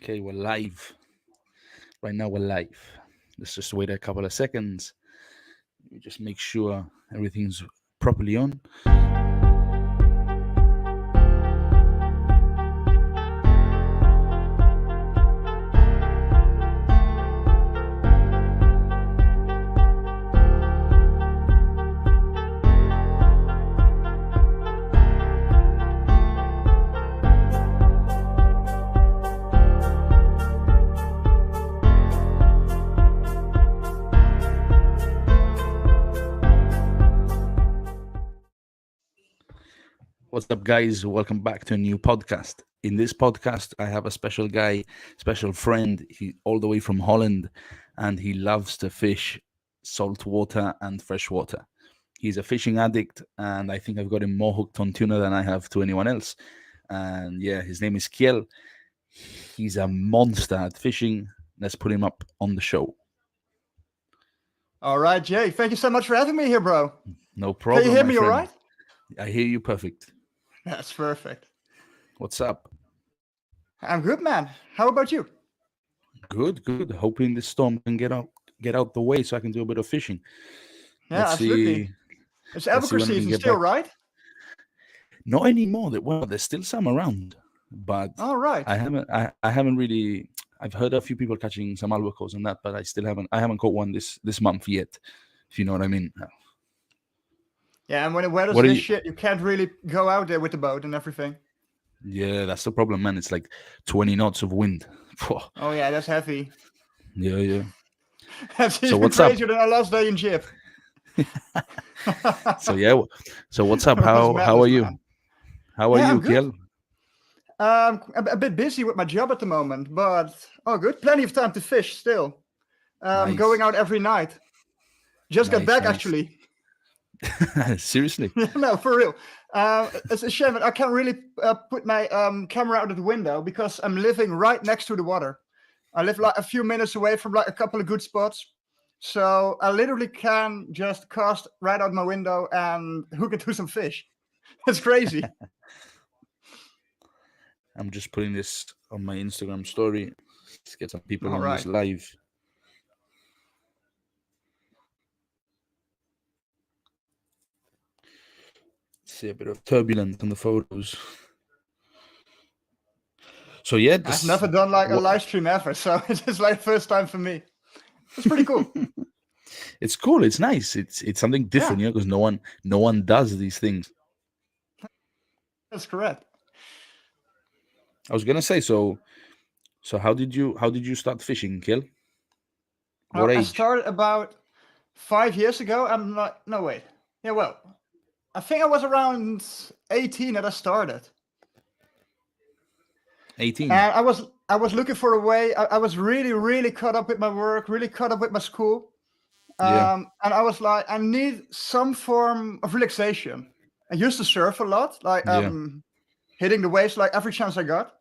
Okay, we're live. Right now we're live. Let's just wait a couple of seconds. We just make sure everything's properly on. What's up, guys? Welcome back to a new podcast. In this podcast, I have a special guy, special friend. He all the way from Holland, and he loves to fish salt water and fresh water. He's a fishing addict, and I think I've got him more hooked on tuna than I have to anyone else. And yeah, his name is Kjell. He's a monster at fishing. Let's put him up on the show. All right, Jay. Thank you so much for having me here, bro. No problem. Can you hear my me all friend. right? I hear you perfect. That's perfect. What's up? I'm good, man. How about you? Good, good. Hoping this storm can get out the way so I can do a bit of fishing. Yeah, Let's absolutely. see. It's Let's see albacore when we can season get still, back. right? Not anymore. Well, there's still some around, but All right. I haven't really. I've heard a few people catching some albacores and that, but I still haven't. I haven't caught one this month yet. If you know what I mean. Yeah, and when the weather's What are this you? shit, you can't really go out there with the boat and everything. Yeah, that's the problem, man. It's like 20 knots of wind. Phew. Oh yeah, that's heavy. Yeah, yeah. That's So even what's up? crazier than our last day in Jib. So yeah. So what's up? It was How madness, are you? man. How are Yeah, you, I'm good. Kiel? A bit busy with my job at the moment, but good. Plenty of time to fish still. Nice, Going out every night. Just got nice, back nice. actually. Seriously. No, for real. It's a shame that I can't really put my camera out of the window because I'm living right next to the water. I live like a few minutes away from like a couple of good spots. So I literally can just cast right out my window and hook into some fish. It's crazy. I'm just putting this on my Instagram story. Let's get some people All on this right. live. See a bit of turbulence on the photos. So yeah, I've this never done like a what, live stream ever, so it's just like first time for me. It's pretty cool. it's cool. It's nice. It's something different, Yeah, because no one does these things. that's correct. I was gonna say so. How did you start fishing, Kill? What I age? started about 5 years ago. I'm not, no, wait. Yeah, well, I think I was around 18 that I started. 18. And I was looking for a way. I was really, really caught up with my work, really caught up with my school. Yeah, And I was like, I need some form of relaxation. I used to surf a lot, like yeah, hitting the waves like every chance I got.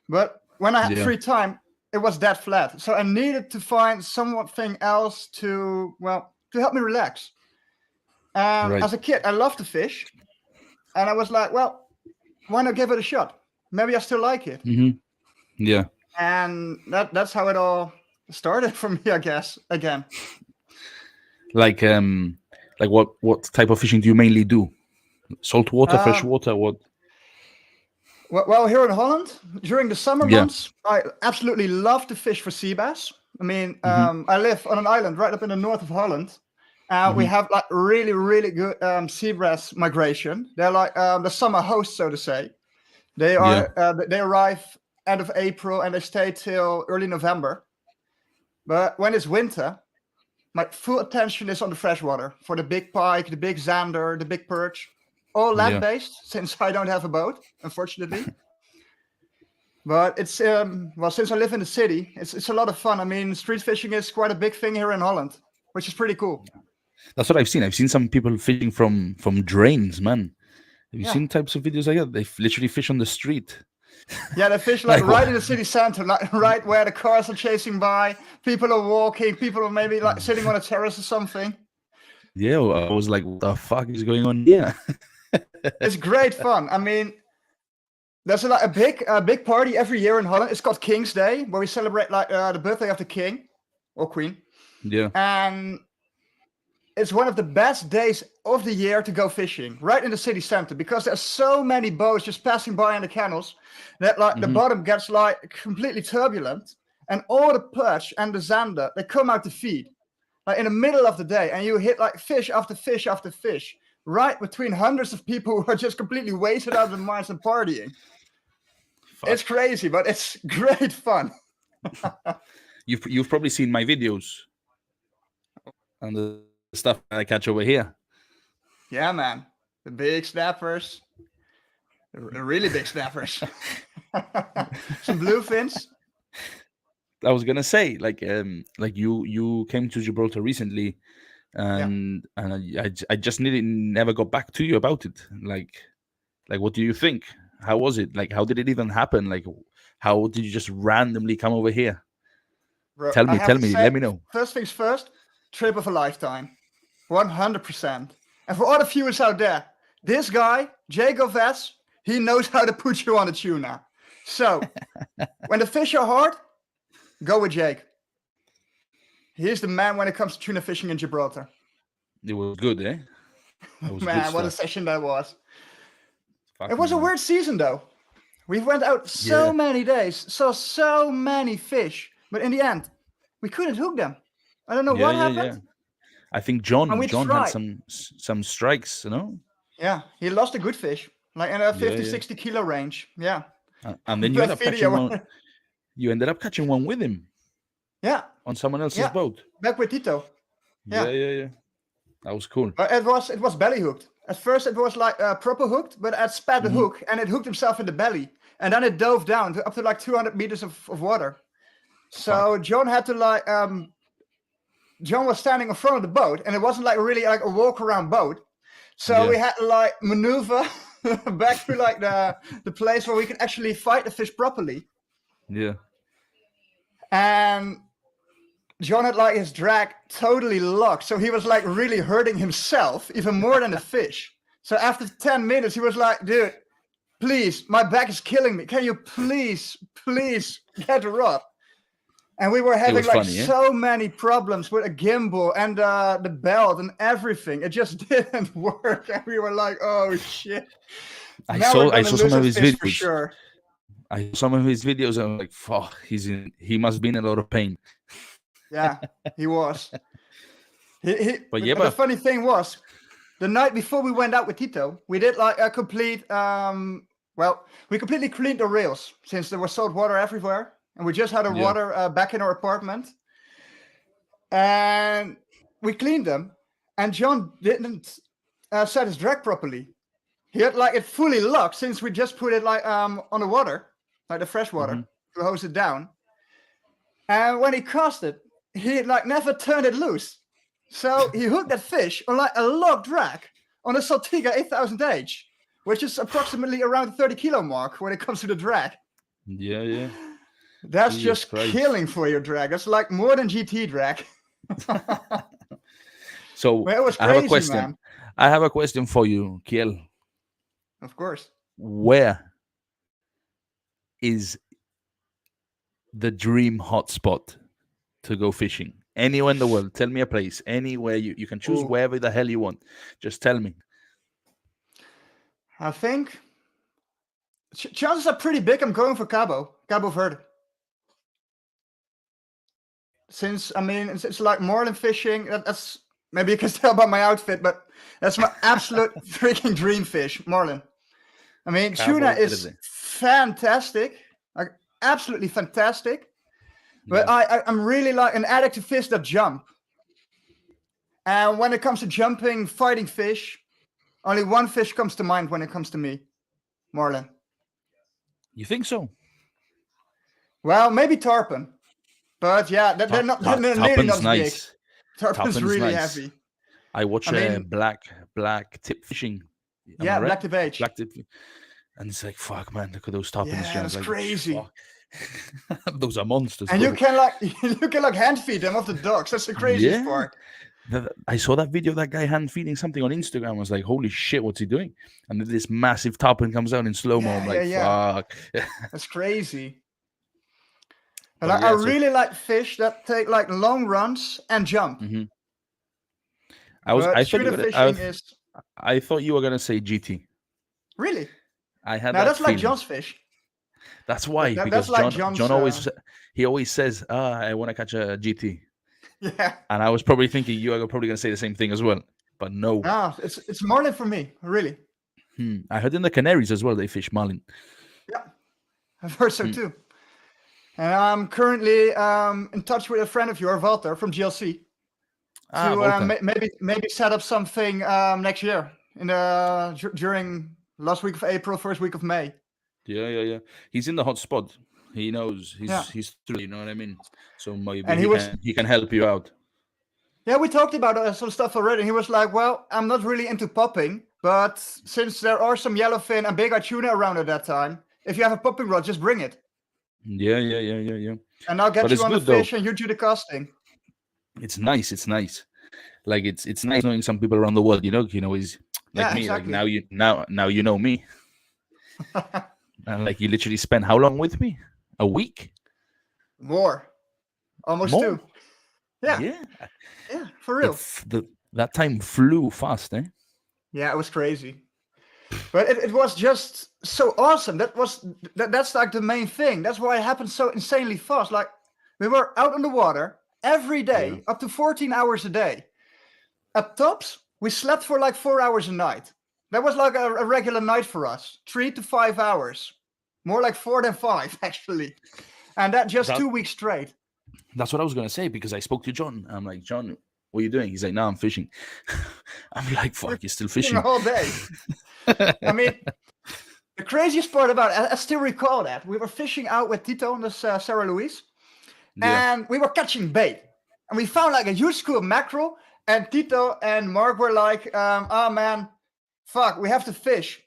But when I had yeah. free time, it was dead flat. So I needed to find something else to help me relax. Right. As a kid, I loved to fish, and I was like, well, why not give it a shot? Maybe I still like it. Yeah. And that's how it all started for me, I guess. Again, Like like what type of fishing do you mainly do? Salt water, fresh um, water, what? well, here in Holland during the summer Yeah. months, I absolutely love to fish for sea bass. I mean, Mm-hmm. I live on an island right up in the north of Holland. We Mm-hmm. have like really, really good sea bass migration. They're like the summer hosts, so to say. They Yeah. they arrive end of April and they stay till early November. But when it's winter, my full attention is on the freshwater for the big pike, the big zander, the big perch, all Yeah. land-based since I don't have a boat, unfortunately. But it's since I live in the city, it's a lot of fun. I mean, street fishing is quite a big thing here in Holland, which is pretty cool. That's what I've seen. I've seen some people fishing from drains, man. Have you Yeah. seen types of videos like that? They literally fish on the street. Yeah, they fish like Like right what? in the city center, like right where the cars are chasing by. People are walking. People are maybe like sitting on a terrace or something. Yeah, I was like, what the fuck is going on here? It's great fun. I mean, there's like a big party every year in Holland. It's called King's Day, where we celebrate like the birthday of the king or queen. Yeah. And it's one of the best days of the year to go fishing, right in the city center, because there's so many boats just passing by on the canals that like the bottom gets like completely turbulent, and all the perch and the zander, they come out to feed like in the middle of the day, and you hit like fish after fish after fish right between hundreds of people who are just completely wasted out of their minds and partying. Fuck. It's crazy, but it's great fun. You've probably seen my videos and the stuff I catch over here. Yeah, man. The big snappers. The really big snappers. Some bluefins. I was gonna say, like you came to Gibraltar recently, and I just never got back to you about it. Like what do you think? How was it? Like, how did it even happen? Like, how did you just randomly come over here? Bro, tell me, let me know. First things first, trip of a lifetime. 100%. And for all the viewers out there, this guy, Jay Govess, he knows how to put you on a tuna. So, when the fish are hard, go with Jake. He's the man when it comes to tuna fishing in Gibraltar. It was good, eh? Man, what a session that was. It was a weird season, though. We went out so many days, saw so many fish, but in the end, we couldn't hook them. I don't know what happened. Yeah. I think John had some strikes, you know? Yeah, he lost a good fish, like in a 50, 60 kilo range. Yeah. And then you ended up catching one with him. Yeah. On someone else's boat. Back with Tito. Yeah. That was cool. But it was belly hooked. At first it was like proper hooked, but it spat the hook and it hooked himself in the belly. And then it dove down up to like 200 meters of water. So John had to like... John was standing in front of the boat, and it wasn't like really like a walk around boat. So we had to like maneuver back to like the place where we could actually fight the fish properly. Yeah. And John had like his drag totally locked. So he was like really hurting himself even more than the fish. So after 10 minutes, he was like, dude, please, my back is killing me. Can you please get a rod? And we were having like so many problems with a gimbal and the belt and everything. It just didn't work. And we were like, oh shit. I saw some of his videos. For sure. I saw some of his videos and I'm like, fuck, he must be in a lot of pain. Yeah, he was. But the funny thing was, the night before we went out with Tito, we did like a complete we completely cleaned the rails since there was salt water everywhere. And we just had our water back in our apartment. And we cleaned them. And John didn't set his drag properly. He had like it fully locked since we just put it like on the water, like the fresh water, to hose it down. And when he cast it, he like never turned it loose. So he hooked that fish on like a locked drag on a Saltiga 8000H, which is approximately around the 30 kilo mark when it comes to the drag. Yeah. That's just killing for your drag. That's like more than GT drag. So it was crazy, I have a question. Man. I have a question for you, Kjell. Of course. Where is the dream hotspot to go fishing? Anywhere in the world. Tell me a place. Anywhere you can choose wherever the hell you want. Just tell me. I think chances are pretty big. I'm going for Cabo Verde. Since, I mean, it's like marlin fishing. That's maybe you can tell by my outfit, but that's my absolute freaking dream fish, marlin. I mean, tuna is fantastic, like absolutely fantastic. But I'm really like an addict to fish that jump. And when it comes to jumping, fighting fish, only one fish comes to mind when it comes to me, marlin. You think so? Well, maybe tarpon. But yeah, they're nearly not nice. Big. Tarpon's really heavy. I watch black tip fishing. Black tip H. Black tip, and it's like, fuck, man, look at those tarpons. Yeah, that's like, crazy. Those are monsters. And you can like hand feed them off the docks. That's the craziest part. I saw that video of that guy hand feeding something on Instagram. I was like, holy shit, what's he doing? And then this massive tarpon comes out in slow mo. I'm like, fuck. That's crazy. And But I yeah, so really like fish that take like long runs and jump. mhm. But I thought you tuna were fishing is I thought you were gonna say GT. really. I had Now that that's like feeling. John's fish. That's why, That's because like John John's. always says, I want to catch a GT. Yeah. And I was probably thinking you are probably gonna say the same thing as well. But no. No, it's marlin for me, really. I heard in the Canaries as well they fish marlin. Yeah, I've heard so Hmm. too. And I'm currently in touch with a friend of yours, Walter from GLC, Ah, to Volta. maybe set up something next year during last week of April, first week of May. Yeah. He's in the hot spot. He knows. Yeah. He's through. You know what I mean. So maybe And he can help you out. Yeah, we talked about some stuff already. He was like, "Well, I'm not really into popping, but since there are some yellowfin and big tuna around at that time, if you have a popping rod, just bring it, Yeah. and I'll get But you it's on the good though. fish and you do the casting." It's nice. It's nice. Like it's nice knowing some people around the world. Is like Yeah, me. Like exactly. now you know me. And like you literally spent how long with me? A week? More, almost More? 2. Yeah, Yeah. yeah, for real. That time flew fast, eh? Yeah, it was crazy, but it was just so awesome. That's like the main thing. That's why it happened so insanely fast. Like we were out on the water every Yeah. day, up to 14 hours a day. At tops, we slept for like 4 hours a night. That was like a regular night for us, 3 to 5 hours, more like 4 than 5 actually, and that just That 2 weeks straight. that's what I was gonna say because I spoke to John. I'm like, John, what are you doing? He's like, no, I'm fishing. I'm like, fuck, you're still Fishing a fishing. whole day. I mean, the craziest part about it, I still recall that we were fishing out with Tito and this Sarah Louise, Yeah. and we were catching bait, and we found like a huge school of mackerel. And Tito and Mark were like, "Oh man, fuck, we have to fish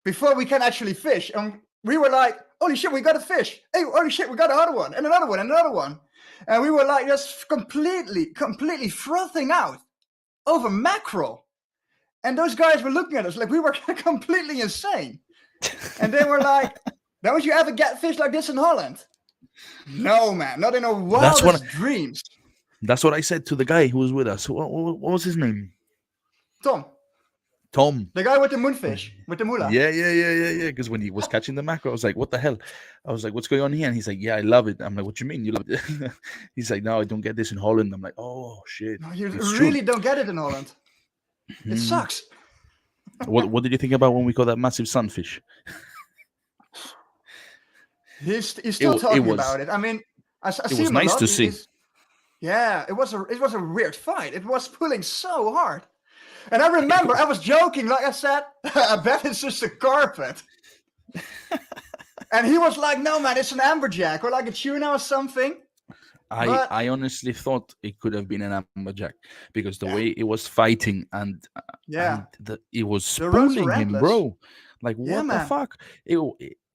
before we can actually fish." And we were like, "Holy shit, we got a fish! Hey, holy shit, we got another one, and another one, and another one." And we were like just completely frothing out over mackerel. And those guys were looking at us like we were completely insane. And they were like, "Don't you ever get fish like this in Holland?" No, man, not in our That's what wildest dreams. that's what I said to the guy who was with us. What was his name? Tom, Tom. the guy with the moonfish, with the moolah. Yeah. Because when he was catching the mackerel, I was like, "What the hell?" I was like, "What's going on here?" And he's like, "Yeah, I love it." I'm like, "What you mean you love it?" He's like, "No, I don't get this in Holland." I'm like, "Oh shit, No, you it's really true." don't get it in Holland. It Mhm. sucks. What did you think about when we caught that massive sunfish? He's It still wa- it talking was about it. I mean, I it see was him a nice lot. to see. Yeah, it was a weird fight. It was pulling so hard. And I remember I was joking, like I said, I bet it's just a carpet. And he was like, "No, man, it's an amberjack or like a tuna or something." But I honestly thought it could have been an amberjack because the yeah, way it was fighting yeah, it was the roads were spooling him, endless. bro. Like Yeah, what the man. fuck?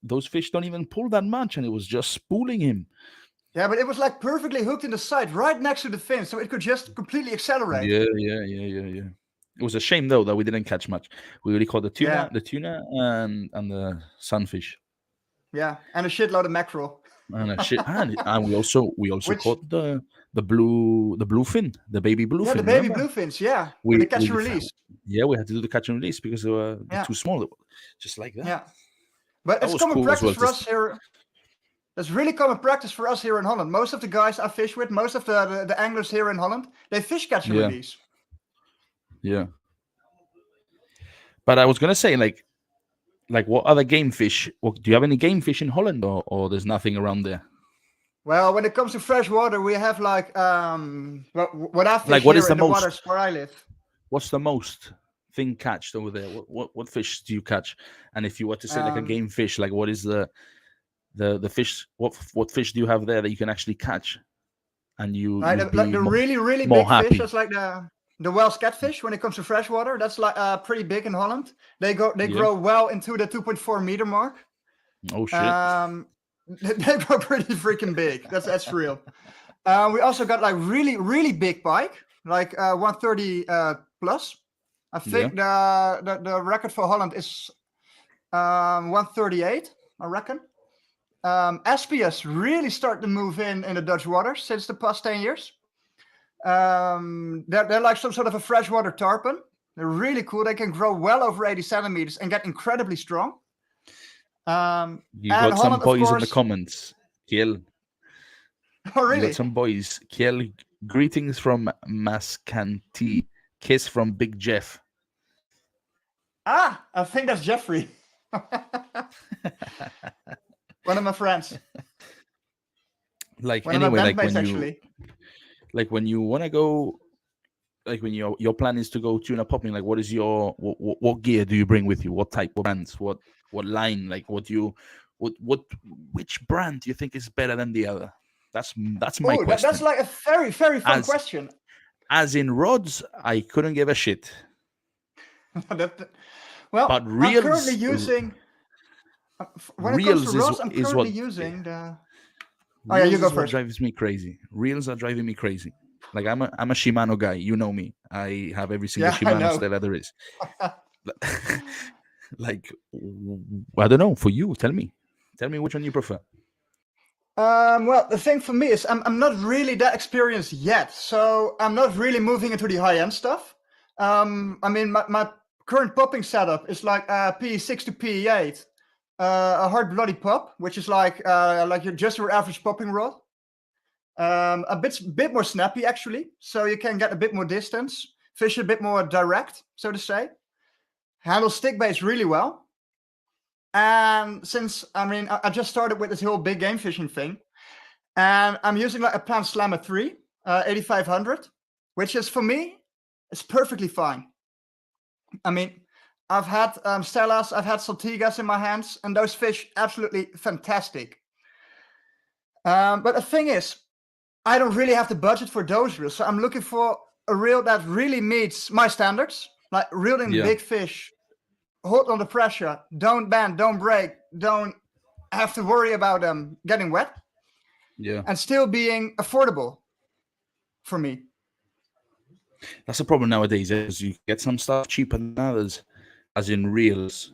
Those fish don't even pull that much, and it was just spooling him. Yeah, but it was like perfectly hooked in the side, right next to the fin, so it could just completely accelerate. Yeah. It was a shame though that we didn't catch much. We really caught Yeah, the tuna, and the sunfish, yeah, and a shitload of mackerel, and a shit. And we also which caught the bluefin, the baby yeah, the bluefin. baby Remember? bluefins, yeah, with the We catch and we release. yeah, we had to do the catch and release because they're Yeah, too small, just like that. yeah. But That it's was common cool as practice well for to us see. here. That's really common practice for us here in Holland. Most of the guys I fish with, most of the anglers here in Holland, they fish catch and Yeah, release. yeah. But I was gonna say, like what other game fish? Do you have any game fish in Holland, or there's nothing around there? Well, when it comes to fresh water, we have like what I Like fish what is here the in the most? waters where I live. What's the most thing catched over there? What fish do you catch? And if you were to say like a Um, game fish, like what is the fish? What fish do you have there that you can actually catch and Right, you'd like be the really more big fish. happy? That's like the Welsh catfish. When it comes to fresh water, that's like pretty big in Holland. They Yeah. grow well into the 2.4 meter mark. Oh shit. They grow pretty freaking big. That's real. We also got like really big pike, like 130 plus. I think the record for Holland is 138, I reckon. SPS really started to move in the Dutch waters since the past 10 years. They're like some sort of a freshwater tarpon. They're really cool. They can grow well over 80 centimeters and get incredibly strong. You and got some Holland, of boys in the course. comments, Kjell. Oh, You really? got some boys. Kjell, greetings from Mascanti. Kiss from Big Jeff. I think that's Jeffrey. One of my friends. Like One anyway, of my like bandmates, when you actually. like when you want to go, like when your plan is to go tuna popping, like what is your what gear do you bring with you? What type of brands? What line? Like which brand do you think is better than the other? That's my question. That's like a very, very fun question. As in rods, I couldn't give a shit. Well, but I'm currently using. When it comes to rods, I'm currently using the. Oh yeah, you go first. Drives me crazy. Reels are driving me crazy. Like I'm a Shimano guy. You know me. I have every single Shimano stella there is. Like I don't know. For you, tell me which one you prefer. Well, the thing for me is I'm not really that experienced yet, so I'm not really moving into the high end stuff. I mean, my current popping setup is like PE6 to PE8, a hard bloody pop, which is like your average popping rod. A bit more snappy actually, so you can get a bit more distance, fish a bit more direct, so to say. Handle stick baits really well. And since I just started with this whole big game fishing thing, and I'm using like a Pan Slammer 3, 8500, which is for me, it's perfectly fine. I mean, I've had Stellas, I've had Saltigas in my hands, and those fish absolutely fantastic. But the thing is, I don't really have the budget for those reels, so I'm looking for a reel that really meets my standards, like reeling big fish, hold on the pressure, don't bend, don't break, don't have to worry about them getting wet, and still being affordable for me. That's the problem nowadays, is you get some stuff cheaper than others, as in reels.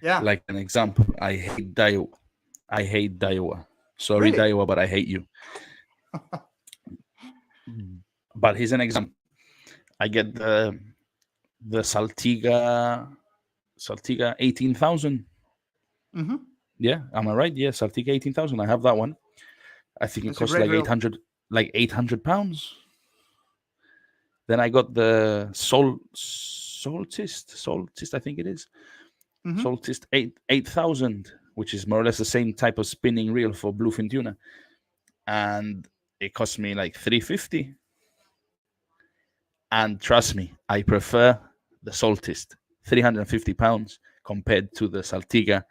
Yeah. Like an example, I hate Daiwa. Sorry, really? Daiwa, but I hate you. But here's an example. I get the Saltiga 18,000. Mm-hmm. Yeah, am I right? Yeah, Saltiga 18,000. I have that one. I think it costs like 800 pounds. Then I got the Soltist, I think it is. Mm-hmm. Soltist 8,000, which is more or less the same type of spinning reel for bluefin tuna, and it cost me like 350. And trust me, I prefer the Soltist, 350 pounds compared to the Saltiga.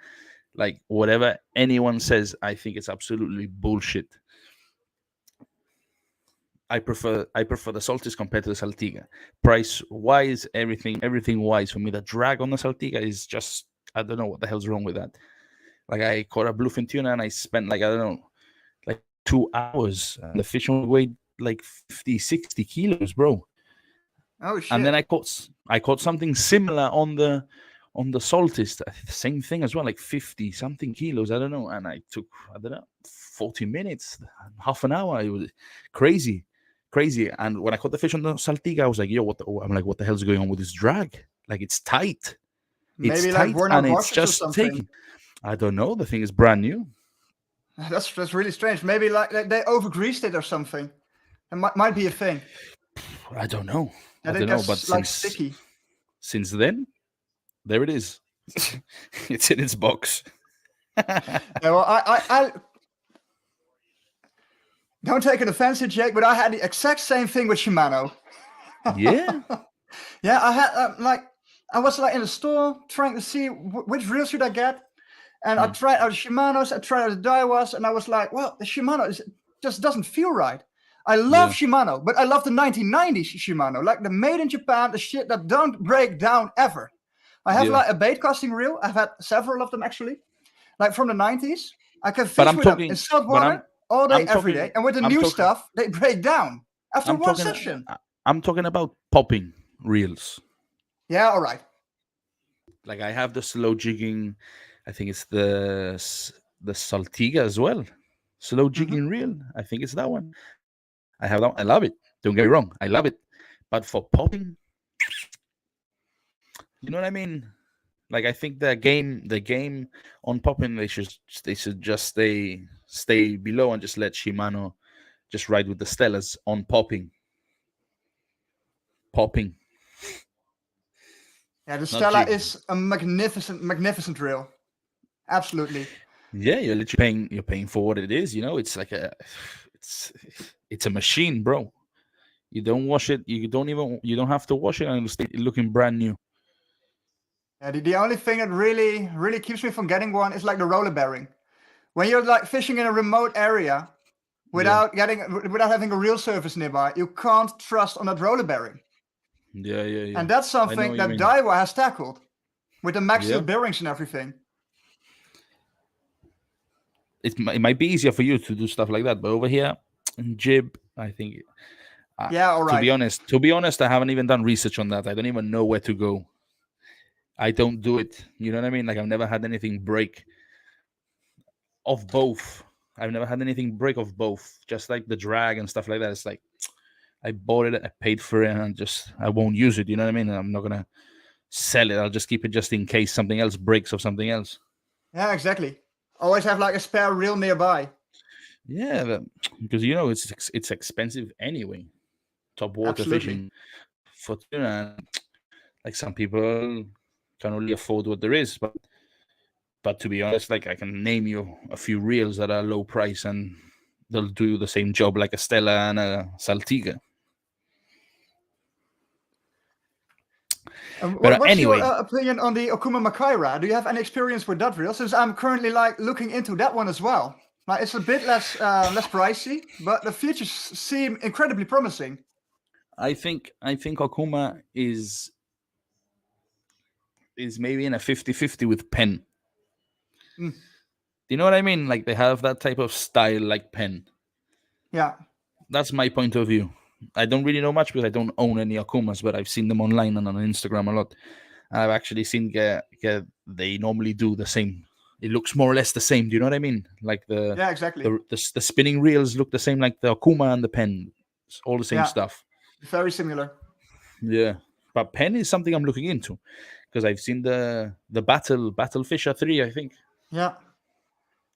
Like whatever anyone says, I think it's absolutely bullshit. I prefer the Soltist compared to the Saltiga. Price wise, everything wise for me. The drag on the Saltiga is just, I don't know what the hell's wrong with that. Like I caught a bluefin tuna and I spent like, I don't know, like 2 hours, and the fish only weighed like 50, 60 kilos, bro. Oh shit! And then I caught something similar on the Soltist, same thing as well, like 50 something kilos. I don't know, and I took 40 minutes, half an hour. It was crazy. And when I caught the fish on the Saltiga, I was like, "Yo, what the hell's going on with this drag? Like it's tight, maybe like worn out and it's just taking." I don't know. The thing is brand new. That's really strange. Maybe like they over greased it or something. It might be a thing. I don't know. I don't know, but like sticky. Since then, there it is. It's in its box. Yeah, well, I don't take an offense, Jake, but I had the exact same thing with Shimano. Yeah. Yeah, I had I was like in the store trying to see which reel should I get, and I tried out the Shimanos, I tried out the Daiwas, and I was like, well, the Shimano just doesn't feel right. I love Shimano, but I love the 1990s Shimano, like the made in Japan, the shit that don't break down ever. I have like a bait casting reel. I've had several of them actually, like from the 90s. I can fish with them in salt water all day, every day. And with the new stuff, they break down after one session. I'm talking about popping reels. Yeah, all right. Like I have the slow jigging. I think it's the Saltiga as well. Slow Hmm. jigging reel. I think it's that one. I have that. I love it. Don't get me wrong. I love it. But for popping, you know what I mean? Like I think the game on popping, they should just stay below and just let Shimano just ride with the Stellas on popping. Yeah, the Not Stella jig. is a magnificent, magnificent reel. Absolutely. Yeah, you're paying for what it is. It's like it's it's a machine, bro. You don't wash it. You don't have to wash it, and it'll stay looking brand new. Yeah, the only thing that really, really keeps me from getting one is like the roller bearing. When you're like fishing in a remote area Yeah, without having a real surface nearby, you can't trust on that roller bearing. yeah, yeah, yeah. And that's I know something what you that mean. Daiwa has tackled with the max steel Yeah, bearings and everything. it might be easier for you to do stuff like that, but over here in jib, I think. Uh, Yeah, all to right. be honest, I haven't even done research on that. I don't even know where to go. I don't do it. You know what I mean? Like I've never had anything break of both. I've never had anything break of both. Just like the drag and stuff like that. It's like I bought it, I paid for it, and I won't use it. You know what I mean? I'm not gonna sell it. I'll just keep it just in case something else breaks of something else. Yeah, exactly. Always have like a spare reel nearby. Yeah, because it's expensive anyway. Top water Absolutely. fishing for tuna, and like some people can only afford what there is. But to be honest, like I can name you a few reels that are low price and they'll do the same job like a Stella and a Saltiga. But What's your anyway, opinion on the Okuma Makaira? Do you have any experience with that reel? Since I'm currently like looking into that one as well. Like it's a bit less pricey, but the features seem incredibly promising. I think Okuma is maybe in a 50-50 with Pen. Mm, Do you know what I mean? Like they have that type of style like Pen. yeah, That's my point of view. I don't really know much because I don't own any Akumas, but I've seen them online and on Instagram a lot. And I've actually seen they normally do the same. It looks more or less the same. Do you know what I mean? Like the yeah, exactly. the spinning reels look the same, like the Akuma and the Pen. It's all the same Yeah, stuff. very similar. Yeah, but Pen is something I'm looking into because I've seen the Battle Fisher 3. I think Yeah,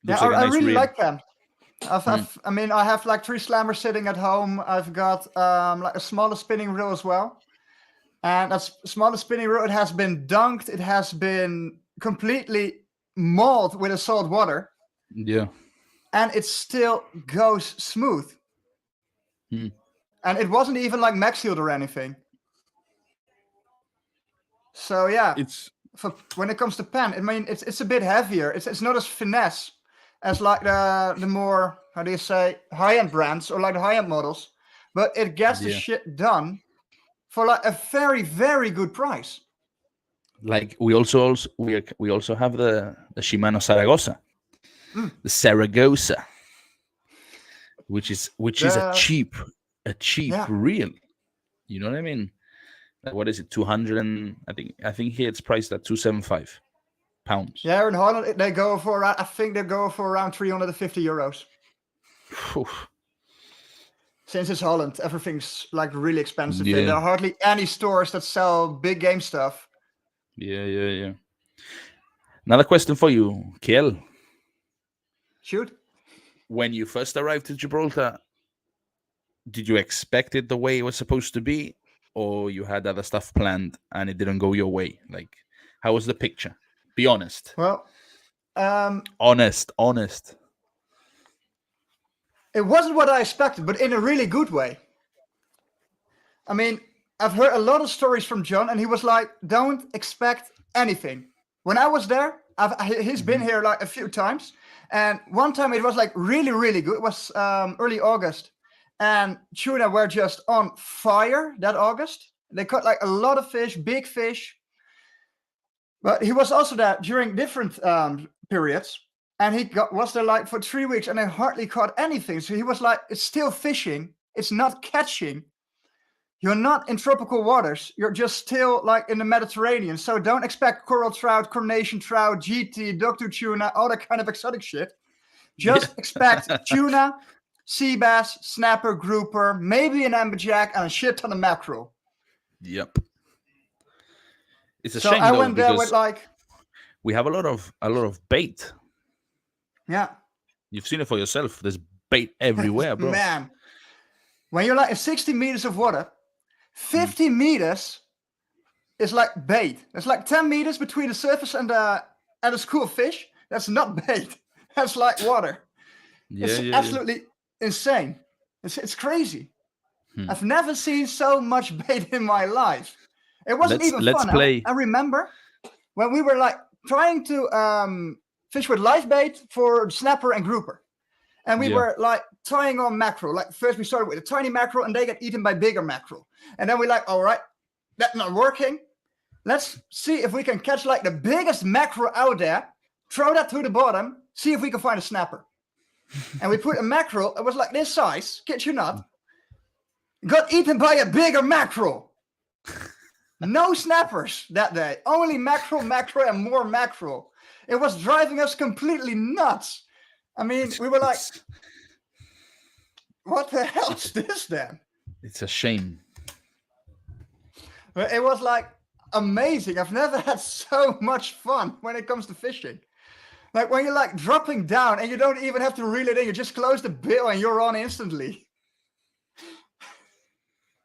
yeah, looks like a I nice really reel. like them. Mm. I mean, I have like 3 slammers sitting at home. I've got like a smaller spinning reel as well. And that smaller spinning reel, it has been dunked. It has been completely mauled with a salt water. Yeah. And it still goes smooth. Mm. And it wasn't even like max sealed or anything. So yeah, It's when it comes to pen, I mean, it's a bit heavier. It's not as finesse as like the more, how do you say, high end brands or like the high end models, but it gets the yeah. shit done for like a very, very good price. Like we also have the Shimano Saragossa, Mm. the Saragossa, which is a The cheap Yeah, reel. You know what I mean? Like, what is it? 200 and I think here it's priced at 275 pounds. yeah. In Holland, they go for I think they go for around 350 euros. Phew. Since it's Holland, everything's like really expensive. There Yeah, are hardly any stores that sell big game stuff. yeah, yeah, yeah. Another question for you, Kjell. Shoot. When you first arrived to Gibraltar, did you expect it the way it was supposed to be, or you had other stuff planned and it didn't go your way? Like, how was the picture? Be honest. Well, um, Honest. it wasn't what I expected, but in a really good way. I mean, I've heard a lot of stories from John, and he was like, "Don't expect anything." When I was there, he's been Mhm. here like a few times, and one time it was like really, really good. It was early August, and tuna were just on fire that August. They caught like a lot of fish, big fish. But he was also there during different periods, and was there like for 3 weeks, and I hardly caught anything. So he was like, "It's still fishing. It's not catching." you're not in tropical waters. You're just still like in the Mediterranean. So don't expect coral trout, carnation trout, GT, dogtooth tuna, all that kind of exotic shit. Just expect tuna, sea bass, snapper, grouper, maybe an amberjack, and a shit ton of mackerel. Yep. It's a So shame I though, went there with because like, we have a lot of bait. yeah, You've seen it for yourself. There's bait everywhere, bro. man. When you're like in 60 meters of water, 50 meters is like bait. There's like 10 meters between the surface and a school of fish. That's not bait. That's like water. It's absolutely insane. It's crazy. I've never seen so much bait in my life. It wasn't even let's fun. play. I remember when we were like trying to fish with live bait for snapper and grouper. And we were like tying on mackerel. Like first we started with a tiny mackerel and they get eaten by bigger mackerel. And then we're like, all right, that's not working. Let's see if we can catch like the biggest mackerel out there, throw that to the bottom, see if we can find a snapper. And we put a mackerel, it was like this size, kid you not, got eaten by a bigger mackerel. No snappers that day, only mackerel, and more mackerel. It was driving us completely nuts. I mean, we were like, what the hell is this then? It's a shame. It was like amazing. I've never had so much fun when it comes to fishing. Like when you're like dropping down and you don't even have to reel it in. You just close the bill and you're on instantly.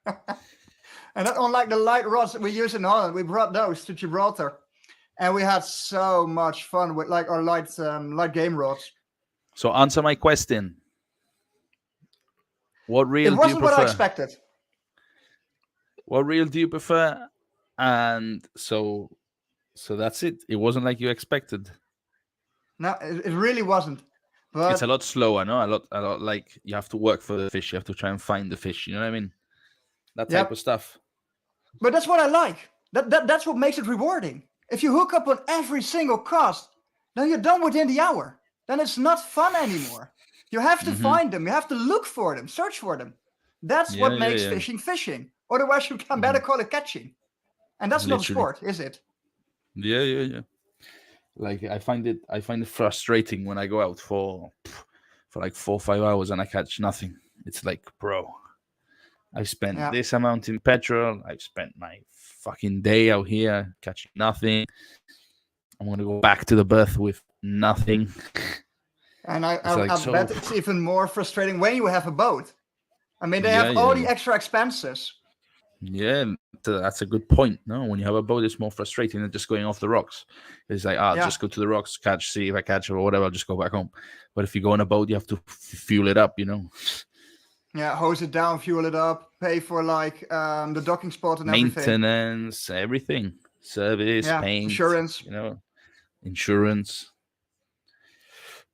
And not unlike the light rods that we use in Holland, we brought those to Gibraltar. And we had so much fun with like our light game rods. So answer my question. What reel do you prefer? It wasn't what I expected. What reel do you prefer? And so that's it. It wasn't like you expected. No, it really wasn't. But it's a lot slower, no? A lot like you have to work for the fish. You have to try and find the fish. You know what I mean? That type of stuff. But that's what I like. That's what makes it rewarding. If you hook up on every single cast, then you're done within the hour. Then it's not fun anymore. You have to find them. You have to look for them, search for them. That's what makes fishing fishing. Otherwise, you can better call it catching. And that's not a sport, is it? Yeah. Like I find it frustrating when I go out for like 4 or 5 hours and I catch nothing. It's like, bro, I've spent this amount in petrol. I've spent my fucking day out here catching nothing. I'm gonna go back to the berth with nothing. And I bet it's even more frustrating when you have a boat. I mean, they have all the extra expenses. Yeah, that's a good point. No, when you have a boat, it's more frustrating than just going off the rocks. It's like, just go to the rocks, see if I catch it or whatever. I'll just go back home. But if you go on a boat, you have to fuel it up, you know. Yeah, hose it down, fuel it up, pay for like the docking spot and maintenance, everything, service, paint, insurance. You know, insurance.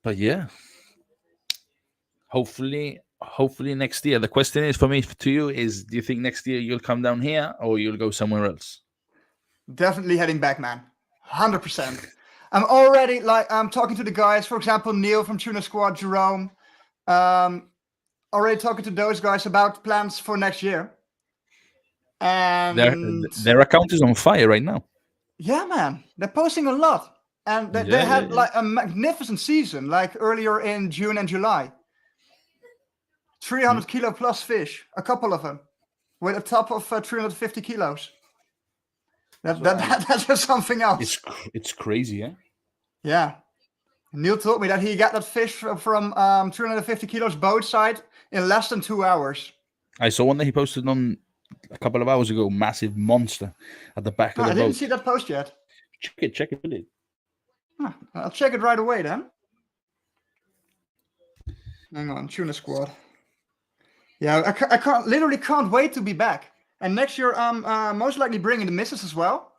But yeah, hopefully next year. The question is for me to you is: do you think next year you'll come down here or you'll go somewhere else? Definitely heading back, man. 100%. I'm already I'm talking to the guys. For example, Neil from Tuna Squad, Jerome. Already talking to those guys about plans for next year. And their account is on fire right now. Yeah, man. They're posting a lot. And they had like a magnificent season, like earlier in June and July. 300 kilo plus fish, a couple of them, with a top of 350 kilos. That's just something else. It's crazy, eh? Yeah. Neil told me that he got that fish from 350 kilos boat side in less than 2 hours. I saw one that he posted on a couple of hours ago, massive monster at the back of the boat. I didn't see that post yet. Check it. I'll check it right away then. Hang on, Tuna Squad. Yeah, I literally can't wait to be back. And next year, I'm most likely bringing the missus as well.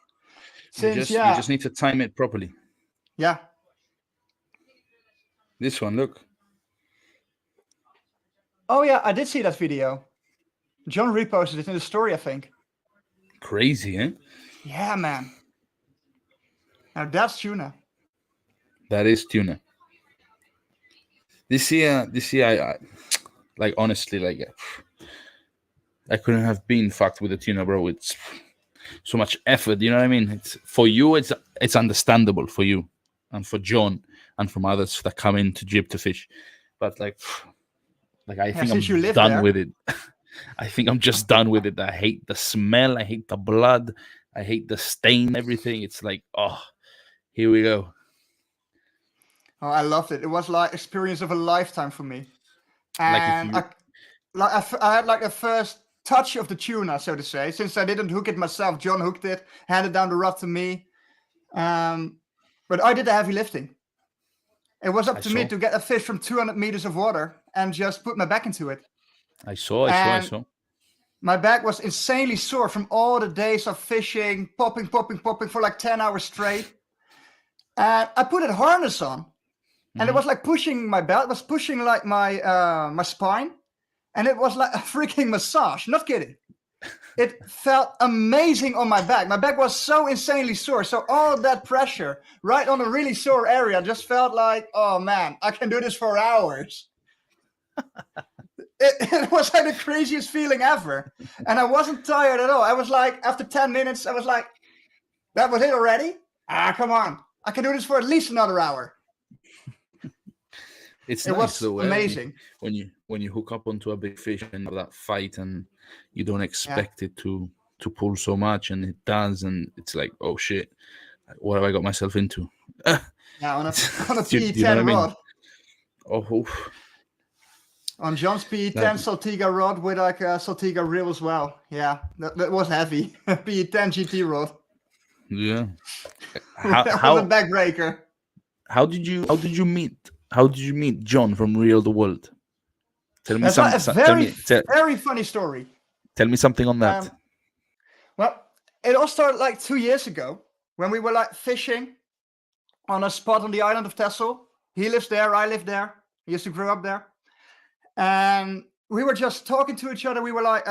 You just need to time it properly. Yeah. This one, look. Oh yeah, I did see that video. John reposted it in the story, I think. Crazy, eh? Yeah, man. Now that's tuna. That is tuna. This year, I like honestly, like I couldn't have been fucked with a tuna, bro. It's so much effort. You know what I mean? It's for you. It's understandable for you, and for John, and from others that come into Jib to fish. But like I Yeah, think since you I'm live done there. with it. I think I'm just done with it. I hate the smell. I hate the blood. I hate the stain. Everything. It's like, oh, here we go. Oh, I loved it. It was like experience of a lifetime for me. Like if And you, I had like a first touch of the tuna, so to say. Since I didn't hook it myself, John hooked it, handed down the rod to me. But I did the heavy lifting. It was up I to me saw, to get a fish from 200 meters of water and just put my back into it. I And saw. my back was insanely sore from all the days of fishing, popping for like 10 hours straight. And I put a harness on, and it was like pushing my belt, it was pushing like my spine, and it was like a freaking massage. Not kidding. It felt amazing on my back. My back was so insanely sore. So all that pressure right on a really sore area just felt like, oh man, I can do this for hours. It was like the craziest feeling ever. And I wasn't tired at all. I was like, after 10 minutes, I was like, that was it already? Come on. I can do this for at least another hour. It's It nice was though, amazing. when you hook up onto a big fish and have that fight, and you don't Yeah. expect it to pull so much, and it does, and it's like, oh shit, what have I got myself into? Yeah, on a Do you know what I PE10 mean? rod. Oh, oof. On John's That, PE10 Saltiga rod with like a Saltiga reel as well. Yeah, that was heavy. PE10 GT rod. yeah. How That was a how backbreaker. how did you meet John from Real the World? Tell me That's like a very funny story. tell me something on that. Well, it all started like 2 years ago when we were like fishing on a spot on the island of Texel. He lives there, I live there. He used to grow up there. And we were just talking to each other. We were like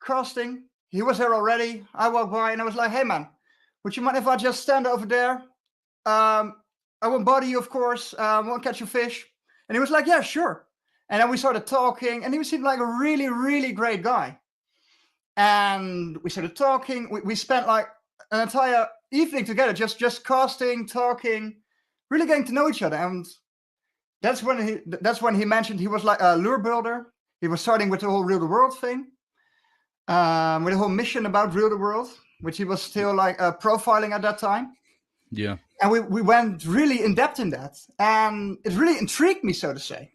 casting. He was there already. I walked by and I was like, hey man, would you mind if I just stand over there? I won't bother you, of course. Won't catch your fish. And he was like, yeah, sure. And then we started talking, and he seemed like a really, really great guy. And we started talking. We spent like an entire evening together, just casting, talking, really getting to know each other. And that's when he mentioned he was like a lure builder. He was starting with the whole Real the World thing, with the whole mission about Real the World, which he was still like profiling at that time. Yeah. And we went really in depth in that, and it really intrigued me, so to say,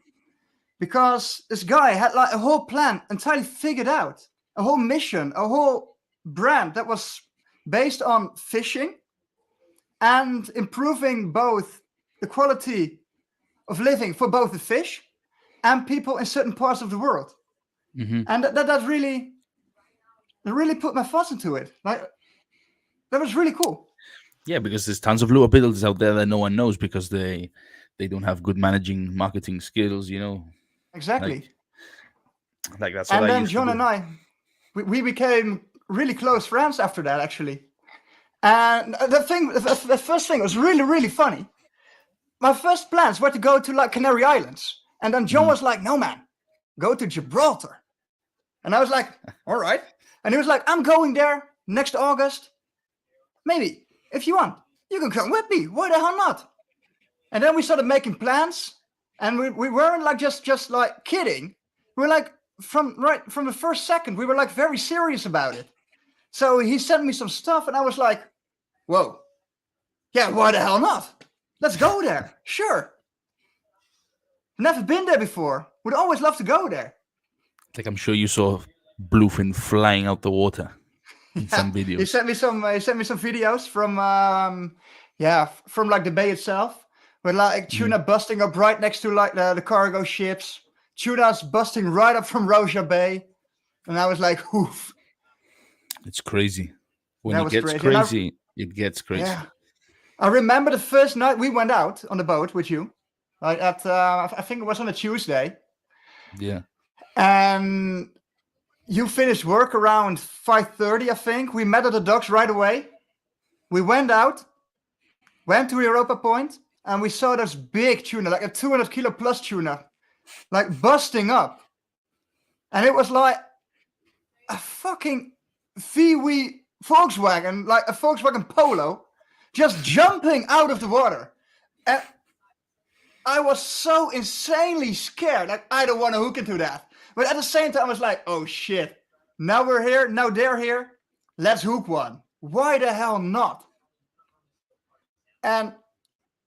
because this guy had like a whole plan entirely figured out, a whole mission, a whole brand that was based on fishing and improving both the quality of living for both the fish and people in certain parts of the world. Mm-hmm. And that really put my thoughts into it. Like, that was really cool. Yeah, because there's tons of lure builders out there that no one knows because they don't have good managing marketing skills, you know. Exactly. Like that's what And I then used to John do. and I, we became really close friends after that, actually. And the first thing was really, really funny. My first plans were to go to like Canary Islands. And then John was like, no, man, go to Gibraltar. And I was like, all right. And he was like, I'm going there next August. Maybe, if you want, you can come with me. Why the hell not? And then we started making plans. And we weren't like just like kidding. We were like, from the first second, we were like very serious about it. So he sent me some stuff and I was like, whoa, yeah, why the hell not? Let's go there. Sure. Never been there before. Would always love to go there. Like I'm sure you saw bluefin flying out the water in some He videos. sent me some videos from from like the bay itself, with like tuna busting up right next to like the cargo ships. Tuna's busting right up from Roja Bay. And I was like, oof. It's crazy. When That it was gets crazy. crazy, it gets crazy. Yeah. I remember the first night we went out on the boat with you. Like at I think it was on a Tuesday. Yeah. And you finished work around 5:30, I think. We met at the docks right away. We went out, went to Europa Point, and we saw this big tuna, like a 200 kilo plus tuna, like busting up. And it was like, a fucking VW Volkswagen, like a Volkswagen Polo, just jumping out of the water. And I was so insanely scared. Like, I don't want to hook into that. But at the same time, I was like, oh shit. Now we're here. Now they're here. Let's hook one. Why the hell not? And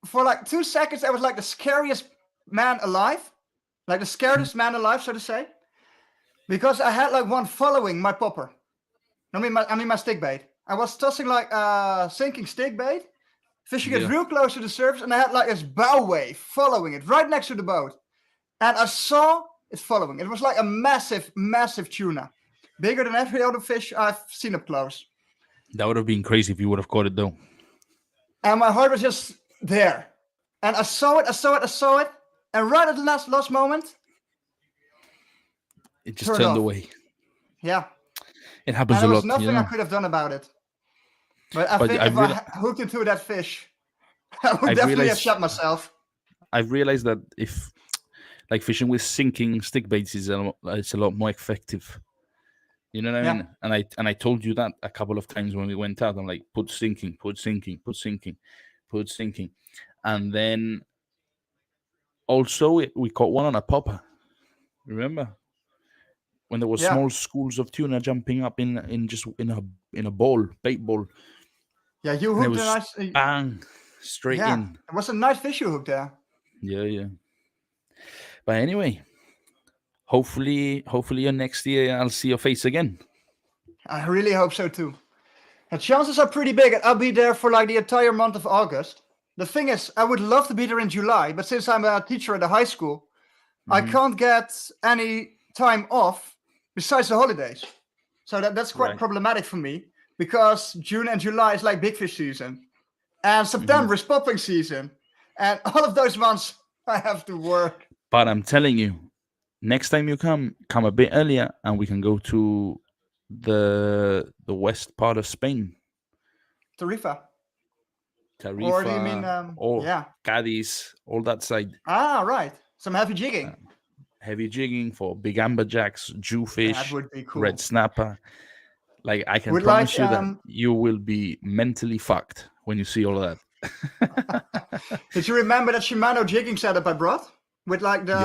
for like 2 seconds, I was like the scariest man alive. Like the scariest man alive, so to say. Because I had like one following my popper. I mean my stick bait. I was tossing like sinking stick bait. Fishing it real close to the surface, and I had like this bow wave following it right next to the boat. And I saw it following. It was like a massive, massive tuna. Bigger than every other fish I've seen up close. That would have been crazy if you would have caught it, though. And my heart was just there. And I saw it. And right at the last moment, it just turned away. Yeah. It happens and a lot. There was nothing I could have done about it. But I think if I hooked into that fish, I would definitely have shot myself. I've realized that if, like, fishing with sinking stick baits it's a lot more effective. You know what I mean? And I told you that a couple of times when we went out. I'm like, put sinking. And then also we caught one on a popper. Remember? When there were small schools of tuna jumping up in a bowl, bait bowl. Yeah, you hooked a nice bang straight in. It was a nice fish you hooked there. Yeah. But anyway, hopefully next year I'll see your face again. I really hope so too. The chances are pretty big. I'll be there for like the entire month of August. The thing is, I would love to be there in July, but since I'm a teacher at a high school, I can't get any time off besides the holidays. So that's quite problematic for me, because June and July is like big fish season. And September is popping season. And all of those months I have to work. But I'm telling you, next time you come a bit earlier and we can go to the west part of Spain. Tarifa. Or do you mean Cadiz, all that side. Ah, right. Some heavy jigging. Heavy jigging for big amberjacks, jewfish, that would be cool. red snapper. Like, I can promise you that you will be mentally fucked when you see all of that. Did you remember that Shimano jigging setup I brought? With like the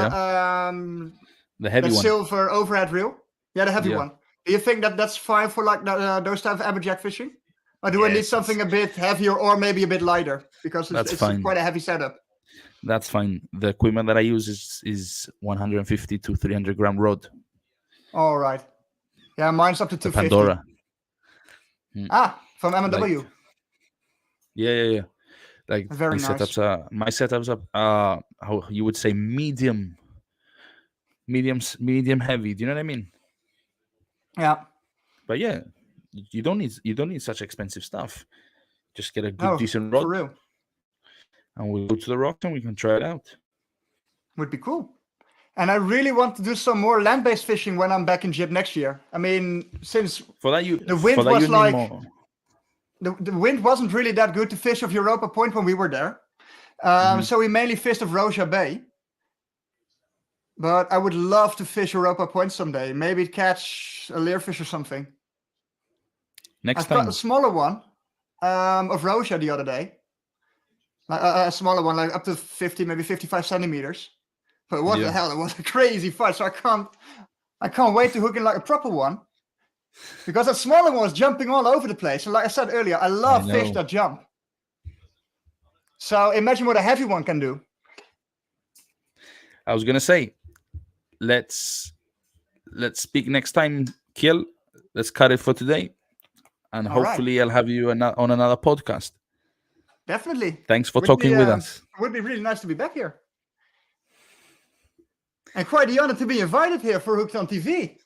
heavy one. Silver overhead reel? Yeah, the heavy one. Do you think that's fine for like those type of amberjack fishing? Or do I need something a bit heavier or maybe a bit lighter? Because it's quite a heavy setup. That's fine. The equipment that I use is 150 to 300 gram rod. All right. Yeah, mine's up to 250. Pandora. From M&W. Yeah. Like, very nice. My setups are how you would say medium heavy. Do you know what I mean? Yeah. But yeah, you don't need such expensive stuff. Just get a good decent rod. For real. And we'll go to the rock and we can try it out. Would be cool. And I really want to do some more land-based fishing when I'm back in Jib next year. I mean, since the wind was like... The wind wasn't really that good to fish off Europa Point when we were there. So we mainly fished off Rosia Bay. But I would love to fish Europa Point someday. Maybe catch a leerfish or something. I caught a smaller one of Rosia the other day. A smaller one, like up to 50, maybe 55 centimeters. But what the hell? It was a crazy fight. So I can't wait to hook in like a proper one. Because that smaller one was jumping all over the place. And like I said earlier, I love fish that jump. So imagine what a heavy one can do. I was gonna say, let's speak next time, Kjell. Let's cut it for today, and hopefully I'll have you on another podcast. Definitely. Thanks for talking with us. It would be really nice to be back here, and quite the honor to be invited here for Hooked on TV.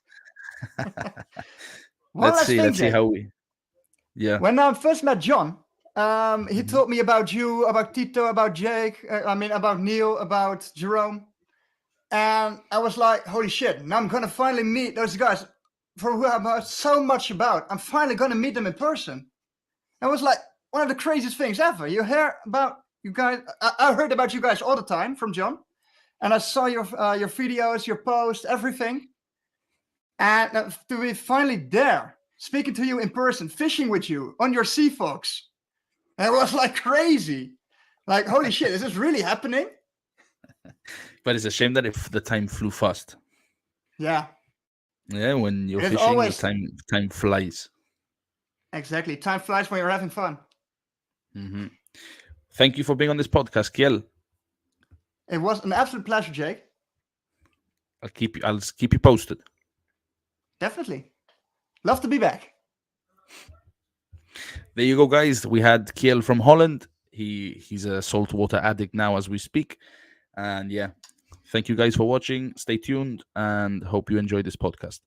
Let's see how we. Yeah. When I first met John, he told me about you, about Tito, about Jake. About Neil, about Jerome. And I was like, holy shit, now I'm going to finally meet those guys for who I've heard so much about. I'm finally going to meet them in person. It was like one of the craziest things ever. You hear about you guys. I heard about you guys all the time from John. And I saw your videos, your posts, everything. And to be finally there, speaking to you in person, fishing with you on your Sea Fox. And it was like crazy. Like, holy shit, is this really happening? But it's a shame that if the time flew fast. Yeah. Yeah, when you're It is fishing, the always time flies. exactly. Time flies when you're having fun. Hmm. Thank you for being on this podcast, Kjell. It was an absolute pleasure, Jake. I'll keep you posted. Definitely. Love to be back. There you go, guys. We had Kjell from Holland. He's a saltwater addict now as we speak. And yeah, thank you guys for watching. Stay tuned and hope you enjoy this podcast.